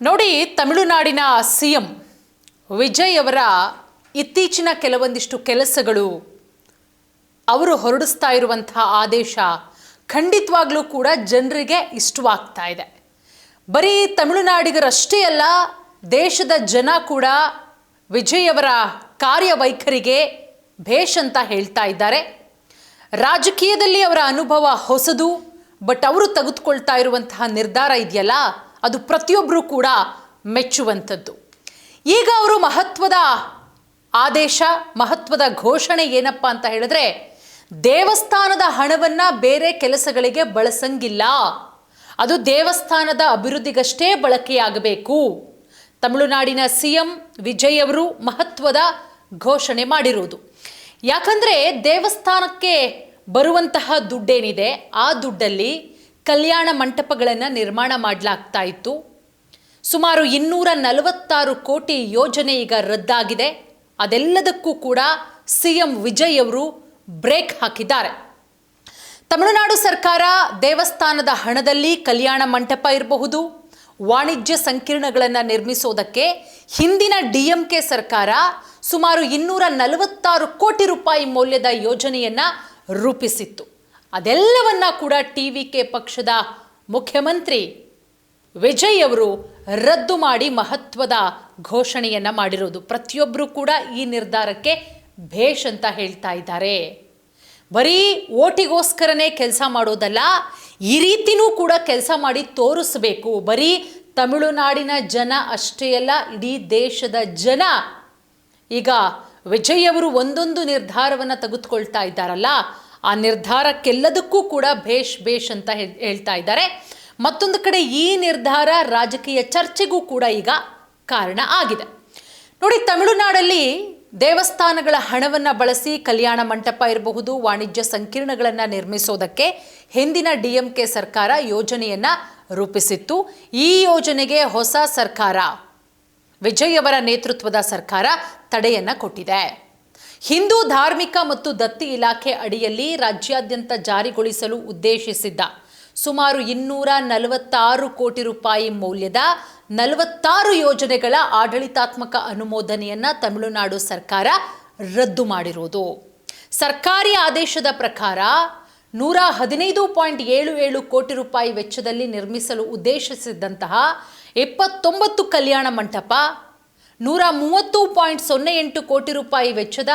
ನೋಡಿ, ತಮಿಳುನಾಡಿನ ಸಿಎಂ ವಿಜಯ್ ಅವರ ಇತ್ತೀಚಿನ ಕೆಲವೊಂದಿಷ್ಟು ಕೆಲಸಗಳು, ಅವರು ಹೊರಡಿಸ್ತಾ ಇರುವಂತಹ ಆದೇಶ ಖಂಡಿತವಾಗ್ಲೂ ಕೂಡ ಜನರಿಗೆ ಇಷ್ಟವಾಗ್ತಾ ಇದೆ. ಬರೀ ತಮಿಳುನಾಡಿಗರಷ್ಟೇ ಅಲ್ಲ, ದೇಶದ ಜನ ಕೂಡ ವಿಜಯ್ ಅವರ ಕಾರ್ಯವೈಖರಿಗೆ ಭೇಷ್ ಅಂತ ಹೇಳ್ತಾ ಇದ್ದಾರೆ. ರಾಜಕೀಯದಲ್ಲಿ ಅವರ ಅನುಭವ ಹೊಸದು, ಬಟ್ ಅವರು ತೆಗೆದುಕೊಳ್ತಾ ಇರುವಂತಹ ನಿರ್ಧಾರ ಇದೆಯಲ್ಲ, ಅದು ಪ್ರತಿಯೊಬ್ಬರೂ ಕೂಡ ಮೆಚ್ಚುವಂಥದ್ದು. ಈಗ ಅವರು ಮಹತ್ವದ ಆದೇಶ, ಮಹತ್ವದ ಘೋಷಣೆ ಏನಪ್ಪ ಅಂತ ಹೇಳಿದ್ರೆ, ದೇವಸ್ಥಾನದ ಹಣವನ್ನು ಬೇರೆ ಕೆಲಸಗಳಿಗೆ ಬಳಸಂಗಿಲ್ಲ, ಅದು ದೇವಸ್ಥಾನದ ಅಭಿವೃದ್ಧಿಗಷ್ಟೇ ಬಳಕೆಯಾಗಬೇಕು. ತಮಿಳುನಾಡಿನ ಸಿಎಂ ವಿಜಯ್ ಅವರು ಮಹತ್ವದ ಘೋಷಣೆ ಮಾಡಿರುವುದು. ಯಾಕಂದರೆ ದೇವಸ್ಥಾನಕ್ಕೆ ಬರುವಂತಹ ದುಡ್ಡೇನಿದೆ, ಆ ದುಡ್ಡಲ್ಲಿ ಕಲ್ಯಾಣ ಮಂಟಪಗಳನ್ನು ನಿರ್ಮಾಣ ಮಾಡಲಾಗ್ತಾ ಇತ್ತು. ಸುಮಾರು 246 ಕೋಟಿ ಯೋಜನೆ ಈಗ ರದ್ದಾಗಿದೆ. ಅದೆಲ್ಲದಕ್ಕೂ ಕೂಡ ಸಿಎಂ ವಿಜಯ್ ಅವರು ಬ್ರೇಕ್ ಹಾಕಿದ್ದಾರೆ. ತಮಿಳುನಾಡು ಸರ್ಕಾರ ದೇವಸ್ಥಾನದ ಹಣದಲ್ಲಿ ಕಲ್ಯಾಣ ಮಂಟಪ ಇರಬಹುದು, ವಾಣಿಜ್ಯ ಸಂಕೀರ್ಣಗಳನ್ನು ನಿರ್ಮಿಸೋದಕ್ಕೆ ಹಿಂದಿನ ಡಿಎಂಕೆ ಸರ್ಕಾರ ಸುಮಾರು 246 ಕೋಟಿ ರೂಪಾಯಿ ಮೌಲ್ಯದ ಯೋಜನೆಯನ್ನು ರೂಪಿಸಿತ್ತು. ಅದೆಲ್ಲವನ್ನ ಕೂಡ ಟಿವಿಕೆ ಪಕ್ಷದ ಮುಖ್ಯಮಂತ್ರಿ ವಿಜಯ್ ಅವರು ರದ್ದು ಮಾಡಿ ಮಹತ್ವದ ಘೋಷಣೆಯನ್ನು ಮಾಡಿರೋದು. ಪ್ರತಿಯೊಬ್ಬರು ಕೂಡ ಈ ನಿರ್ಧಾರಕ್ಕೆ ಭೇಷ್ ಅಂತ ಹೇಳ್ತಾ ಇದ್ದಾರೆ. ಬರೀ ಓಟಿಗೋಸ್ಕರನೇ ಕೆಲಸ ಮಾಡೋದಲ್ಲ, ಈ ರೀತಿನೂ ಕೂಡ ಕೆಲಸ ಮಾಡಿ ತೋರಿಸಬೇಕು. ಬರೀ ತಮಿಳುನಾಡಿನ ಜನ ಅಷ್ಟೇ ಅಲ್ಲ, ಇಡೀ ದೇಶದ ಜನ ಈಗ ವಿಜಯ್ ಅವರು ಒಂದೊಂದು ನಿರ್ಧಾರವನ್ನು ತೆಗೆದುಕೊಳ್ತಾ ಇದ್ದಾರಲ್ಲ, ಆ ನಿರ್ಧಾರಕ್ಕೆಲ್ಲದಕ್ಕೂ ಕೂಡ ಭೇಷ್ ಅಂತ ಹೇಳ್ತಾ ಇದ್ದಾರೆ. ಮತ್ತೊಂದು ಕಡೆ ಈ ನಿರ್ಧಾರ ರಾಜಕೀಯ ಚರ್ಚೆಗೂ ಕೂಡ ಈಗ ಕಾರಣ ಆಗಿದೆ. ನೋಡಿ, ತಮಿಳುನಾಡಲ್ಲಿ ದೇವಸ್ಥಾನಗಳ ಹಣವನ್ನು ಬಳಸಿ ಕಲ್ಯಾಣ ಮಂಟಪ ಇರಬಹುದು, ವಾಣಿಜ್ಯ ಸಂಕೀರ್ಣಗಳನ್ನು ನಿರ್ಮಿಸೋದಕ್ಕೆ ಹಿಂದಿನ ಡಿಎಂಕೆ ಸರ್ಕಾರ ಯೋಜನೆಯನ್ನು ರೂಪಿಸಿತ್ತು. ಈ ಯೋಜನೆಗೆ ಹೊಸ ಸರ್ಕಾರ, ವಿಜಯ್ ಅವರ ನೇತೃತ್ವದ ಸರ್ಕಾರ ತಡೆಯನ್ನು ಕೊಟ್ಟಿದೆ. ಹಿಂದೂ ಧಾರ್ಮಿಕ ಮತ್ತು ದತ್ತಿ ಇಲಾಖೆ ಅಡಿಯಲ್ಲಿ ರಾಜ್ಯಾದ್ಯಂತ ಜಾರಿಗೊಳಿಸಲು ಉದ್ದೇಶಿಸಿದ್ದ ಸುಮಾರು 246 ಕೋಟಿ ರೂಪಾಯಿ ಮೌಲ್ಯದ 46 ಯೋಜನೆಗಳ ಆಡಳಿತಾತ್ಮಕ ಅನುಮೋದನೆಯನ್ನು ತಮಿಳುನಾಡು ಸರ್ಕಾರ ರದ್ದು ಮಾಡಿರುವುದು. ಸರ್ಕಾರಿ ಆದೇಶದ ಪ್ರಕಾರ 115.77 ಕೋಟಿ ರೂಪಾಯಿ ವೆಚ್ಚದಲ್ಲಿ ನಿರ್ಮಿಸಲು ಉದ್ದೇಶಿಸಿದ್ದಂತಹ 29 ಕಲ್ಯಾಣ ಮಂಟಪ, 130.08 ಕೋಟಿ ರೂಪಾಯಿ ವೆಚ್ಚದ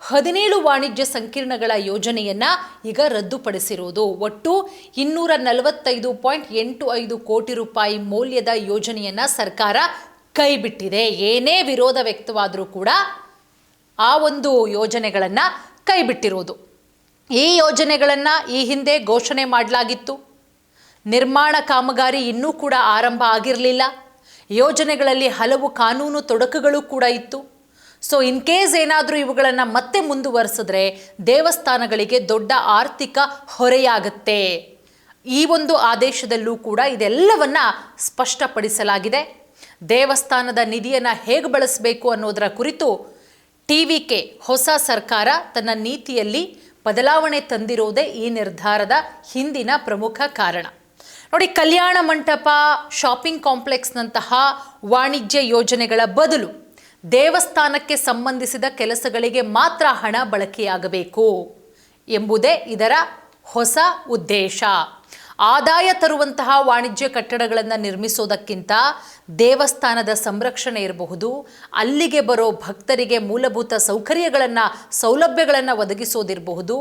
17 ವಾಣಿಜ್ಯ ಸಂಕೀರ್ಣಗಳ ಯೋಜನೆಯನ್ನು ಈಗ ರದ್ದುಪಡಿಸಿರುವುದು. ಒಟ್ಟು 245.85 ಕೋಟಿ ರೂಪಾಯಿ ಮೌಲ್ಯದ ಯೋಜನೆಯನ್ನು ಸರ್ಕಾರ ಕೈಬಿಟ್ಟಿದೆ. ಏನೇ ವಿರೋಧ ವ್ಯಕ್ತವಾದರೂ ಕೂಡ ಆ ಒಂದು ಯೋಜನೆಗಳನ್ನು ಕೈಬಿಟ್ಟಿರುವುದು. ಈ ಯೋಜನೆಗಳನ್ನು ಈ ಹಿಂದೆ ಘೋಷಣೆ ಮಾಡಲಾಗಿತ್ತು. ನಿರ್ಮಾಣ ಕಾಮಗಾರಿ ಇನ್ನೂ ಕೂಡ ಆರಂಭ ಆಗಿರಲಿಲ್ಲ. ಯೋಜನೆಗಳಲ್ಲಿ ಹಲವು ಕಾನೂನು ತೊಡಕುಗಳು ಕೂಡ ಇತ್ತು. ಸೊ ಇನ್ ಕೇಸ್ ಏನಾದರೂ ಇವುಗಳನ್ನು ಮತ್ತೆ ಮುಂದುವರಿಸಿದ್ರೆ ದೇವಸ್ಥಾನಗಳಿಗೆ ದೊಡ್ಡ ಆರ್ಥಿಕ ಹೊರೆಯಾಗುತ್ತೆ. ಈ ಒಂದು ಆದೇಶದಲ್ಲೂ ಕೂಡ ಇದೆಲ್ಲವನ್ನ ಸ್ಪಷ್ಟಪಡಿಸಲಾಗಿದೆ. ದೇವಸ್ಥಾನದ ನಿಧಿಯನ್ನು ಹೇಗೆ ಬಳಸಬೇಕು ಅನ್ನೋದರ ಕುರಿತು ಟಿವಿಕೆ ಹೊಸ ಸರ್ಕಾರ ತನ್ನ ನೀತಿಯಲ್ಲಿ ಬದಲಾವಣೆ ತಂದಿರೋದೇ ಈ ನಿರ್ಧಾರದ ಹಿಂದಿನ ಪ್ರಮುಖ ಕಾರಣ. ನೋಡಿ, ಕಲ್ಯಾಣ ಮಂಟಪ, ಶಾಪಿಂಗ್ ಕಾಂಪ್ಲೆಕ್ಸ್ನಂತಹ ವಾಣಿಜ್ಯ ಯೋಜನೆಗಳ ಬದಲು ದೇವಸ್ಥಾನಕ್ಕೆ ಸಂಬಂಧಿಸಿದ ಕೆಲಸಗಳಿಗೆ ಮಾತ್ರ ಹಣ ಬಳಕೆಯಾಗಬೇಕು ಎಂಬುದೇ ಇದರ ಹೊಸ ಉದ್ದೇಶ. ಆದಾಯ ತರುವಂತಹ ವಾಣಿಜ್ಯ ಕಟ್ಟಡಗಳನ್ನು ನಿರ್ಮಿಸೋದಕ್ಕಿಂತ ದೇವಸ್ಥಾನದ ಸಂರಕ್ಷಣೆ ಇರಬಹುದು, ಅಲ್ಲಿಗೆ ಬರೋ ಭಕ್ತರಿಗೆ ಮೂಲಭೂತ ಸೌಲಭ್ಯಗಳನ್ನು ಒದಗಿಸೋದಿರಬಹುದು,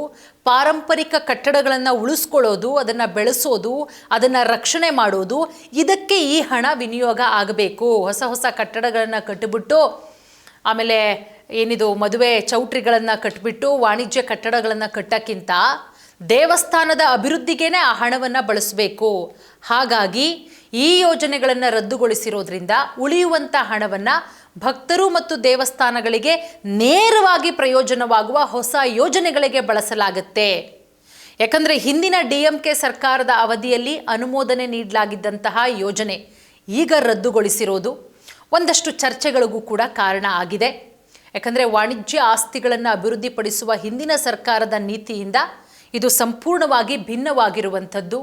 ಪಾರಂಪರಿಕ ಕಟ್ಟಡಗಳನ್ನು ಉಳಿಸ್ಕೊಳ್ಳೋದು, ಅದನ್ನು ಬೆಳೆಸೋದು, ಅದನ್ನು ರಕ್ಷಣೆ ಮಾಡೋದು, ಇದಕ್ಕೆ ಈ ಹಣ ವಿನಿಯೋಗ ಆಗಬೇಕು. ಹೊಸ ಕಟ್ಟಡಗಳನ್ನು ಕಟ್ಟಿಬಿಟ್ಟು, ಆಮೇಲೆ ಏನಿದು ಮದುವೆ ಚೌಟ್ರಿಗಳನ್ನು ಕಟ್ಟಿಬಿಟ್ಟು ವಾಣಿಜ್ಯ ಕಟ್ಟಡಗಳನ್ನು ಕಟ್ಟೋಕ್ಕಿಂತ ದೇವಸ್ಥಾನದ ಅಭಿವೃದ್ಧಿಗೇನೆ ಆ ಹಣವನ್ನು ಬಳಸಬೇಕು. ಹಾಗಾಗಿ ಈ ಯೋಜನೆಗಳನ್ನು ರದ್ದುಗೊಳಿಸಿರೋದ್ರಿಂದ ಉಳಿಯುವಂಥ ಹಣವನ್ನು ಭಕ್ತರು ಮತ್ತು ದೇವಸ್ಥಾನಗಳಿಗೆ ನೇರವಾಗಿ ಪ್ರಯೋಜನವಾಗುವ ಹೊಸ ಯೋಜನೆಗಳಿಗೆ ಬಳಸಲಾಗುತ್ತೆ. ಯಾಕಂದರೆ ಹಿಂದಿನ ಡಿಎಂಕೆ ಸರ್ಕಾರದ ಅವಧಿಯಲ್ಲಿ ಅನುಮೋದನೆ ನೀಡಲಾಗಿದ್ದಂತಹ ಯೋಜನೆ ಈಗ ರದ್ದುಗೊಳಿಸಿರೋದು ಒಂದಷ್ಟು ಚರ್ಚೆಗಳಿಗೂ ಕೂಡ ಕಾರಣ ಆಗಿದೆ. ಯಾಕಂದರೆ ವಾಣಿಜ್ಯ ಆಸ್ತಿಗಳನ್ನು ಅಭಿವೃದ್ಧಿಪಡಿಸುವ ಹಿಂದಿನ ಸರ್ಕಾರದ ನೀತಿಯಿಂದ ಇದು ಸಂಪೂರ್ಣವಾಗಿ ಭಿನ್ನವಾಗಿರುವಂಥದ್ದು.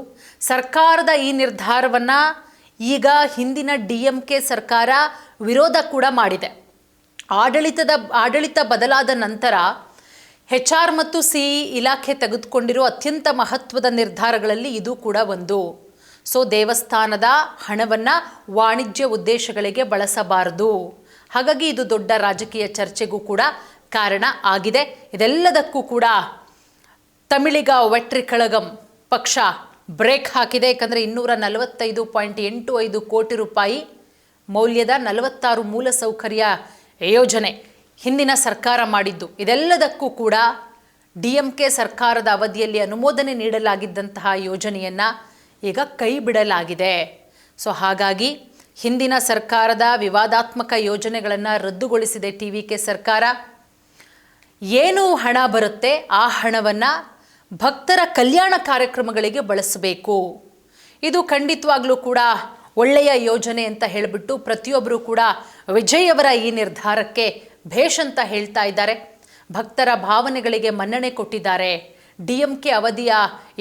ಸರ್ಕಾರದ ಈ ನಿರ್ಧಾರವನ್ನು ಈಗ ಹಿಂದಿನ DMK ಸರ್ಕಾರ ವಿರೋಧ ಕೂಡ ಮಾಡಿದೆ. ಆಡಳಿತ ಬದಲಾದ ನಂತರ HR ಮತ್ತು CE ಇಲಾಖೆ ತೆಗೆದುಕೊಂಡಿರೋ ಅತ್ಯಂತ ಮಹತ್ವದ ನಿರ್ಧಾರಗಳಲ್ಲಿ ಇದು ಕೂಡ ಒಂದು. ಸೊ ದೇವಸ್ಥಾನದ ಹಣವನ್ನು ವಾಣಿಜ್ಯ ಉದ್ದೇಶಗಳಿಗೆ ಬಳಸಬಾರದು. ಹಾಗಾಗಿ ಇದು ದೊಡ್ಡ ರಾಜಕೀಯ ಚರ್ಚೆಗೂ ಕೂಡ ಕಾರಣ ಆಗಿದೆ. ಇದೆಲ್ಲದಕ್ಕೂ ಕೂಡ ತಮಿಳಿಗ ವೆಟ್ರಿ ಕಳಗಂ ಪಕ್ಷ ಬ್ರೇಕ್ ಹಾಕಿದೆ. ಯಾಕಂದರೆ 245.85 ಕೋಟಿ ರೂಪಾಯಿ ಮೌಲ್ಯದ 46 ಮೂಲಸೌಕರ್ಯ ಯೋಜನೆ ಹಿಂದಿನ ಸರ್ಕಾರ ಮಾಡಿದ್ದು. ಇದೆಲ್ಲದಕ್ಕೂ ಕೂಡ DMK ಸರ್ಕಾರದ ಅವಧಿಯಲ್ಲಿ ಅನುಮೋದನೆ ನೀಡಲಾಗಿದ್ದಂತಹ ಯೋಜನೆಯನ್ನು ಈಗ ಕೈ ಬಿಡಲಾಗಿದೆ. ಸೊ ಹಾಗಾಗಿ ಹಿಂದಿನ ಸರ್ಕಾರದ ವಿವಾದಾತ್ಮಕ ಯೋಜನೆಗಳನ್ನು ರದ್ದುಗೊಳಿಸಿದೆ TVK ಸರ್ಕಾರ. ಏನು ಹಣ ಬರುತ್ತೆ ಆ ಹಣವನ್ನು ಭಕ್ತರ ಕಲ್ಯಾಣ ಕಾರ್ಯಕ್ರಮಗಳಿಗೆ ಬಳಸಬೇಕು. ಇದು ಖಂಡಿತವಾಗ್ಲೂ ಕೂಡ ಒಳ್ಳೆಯ ಯೋಜನೆ ಅಂತ ಹೇಳಿಬಿಟ್ಟು ಪ್ರತಿಯೊಬ್ಬರು ಕೂಡ ವಿಜಯ್ ಅವರ ಈ ನಿರ್ಧಾರಕ್ಕೆ ಭೇಷ್ ಅಂತ ಹೇಳ್ತಾ ಇದ್ದಾರೆ. ಭಕ್ತರ ಭಾವನೆಗಳಿಗೆ ಮನ್ನಣೆ ಕೊಟ್ಟಿದ್ದಾರೆ. DMK ಅವಧಿಯ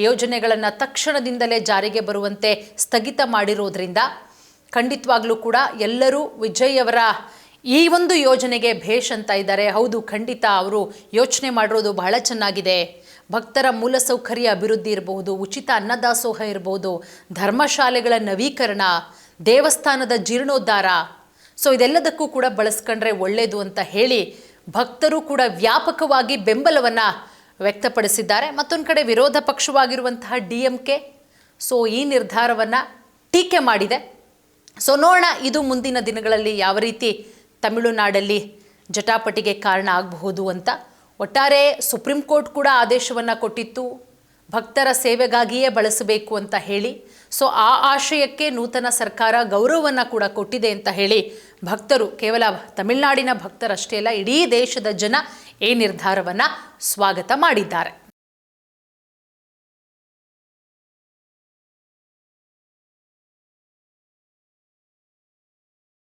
ಯೋಜನೆಗಳನ್ನು ತಕ್ಷಣದಿಂದಲೇ ಜಾರಿಗೆ ಬರುವಂತೆ ಸ್ಥಗಿತ ಮಾಡಿರೋದ್ರಿಂದ ಖಂಡಿತವಾಗ್ಲೂ ಕೂಡ ಎಲ್ಲರೂ ವಿಜಯ್ ಅವರ ಈ ಒಂದು ಯೋಜನೆಗೆ ಭೇಷ್ ಅಂತ ಇದ್ದಾರೆ. ಹೌದು, ಖಂಡಿತ ಅವರು ಯೋಚನೆ ಮಾಡಿರೋದು ಬಹಳ ಚೆನ್ನಾಗಿದೆ. ಭಕ್ತರ ಮೂಲಸೌಕರ್ಯ ಅಭಿವೃದ್ಧಿ ಇರಬಹುದು, ಉಚಿತ ಅನ್ನದಾಸೋಹ ಇರಬಹುದು, ಧರ್ಮಶಾಲೆಗಳ ನವೀಕರಣ, ದೇವಸ್ಥಾನದ ಜೀರ್ಣೋದ್ಧಾರ. ಸೊ ಇದೆಲ್ಲದಕ್ಕೂ ಕೂಡ ಬಳಸ್ಕೊಂಡ್ರೆ ಒಳ್ಳೆಯದು ಅಂತ ಹೇಳಿ ಭಕ್ತರು ಕೂಡ ವ್ಯಾಪಕವಾಗಿ ಬೆಂಬಲವನ್ನು ವ್ಯಕ್ತಪಡಿಸಿದ್ದಾರೆ. ಮತ್ತೊಂದು ಕಡೆ ವಿರೋಧ ಪಕ್ಷವಾಗಿರುವಂತಹ DMK ಸೊ ಈ ನಿರ್ಧಾರವನ್ನು ಟೀಕೆ ಮಾಡಿದೆ. ಸೊ ನೋಡೋಣ ಇದು ಮುಂದಿನ ದಿನಗಳಲ್ಲಿ ಯಾವ ರೀತಿ ತಮಿಳುನಾಡಲ್ಲಿ ಜಟಾಪಟಿಗೆ ಕಾರಣ ಆಗಬಹುದು ಅಂತ. ಒಟ್ಟಾರೆ ಸುಪ್ರೀಂ ಕೋರ್ಟ್ ಕೂಡ ಆದೇಶವನ್ನು ಕೊಟ್ಟಿತ್ತು, ಭಕ್ತರ ಸೇವೆಗಾಗಿಯೇ ಬಳಸಬೇಕು ಅಂತ ಹೇಳಿ. ಸೊ ಆ ಆಶಯಕ್ಕೆ ನೂತನ ಸರ್ಕಾರ ಗೌರವವನ್ನು ಕೂಡ ಕೊಟ್ಟಿದೆ ಅಂತ ಹೇಳಿ ಭಕ್ತರು, ಕೇವಲ ತಮಿಳುನಾಡಿನ ಭಕ್ತರಷ್ಟೇ ಅಲ್ಲ, ಇಡೀ ದೇಶದ ಜನ ಈ ನಿರ್ಧಾರವನ್ನು ಸ್ವಾಗತ ಮಾಡಿದ್ದಾರೆ.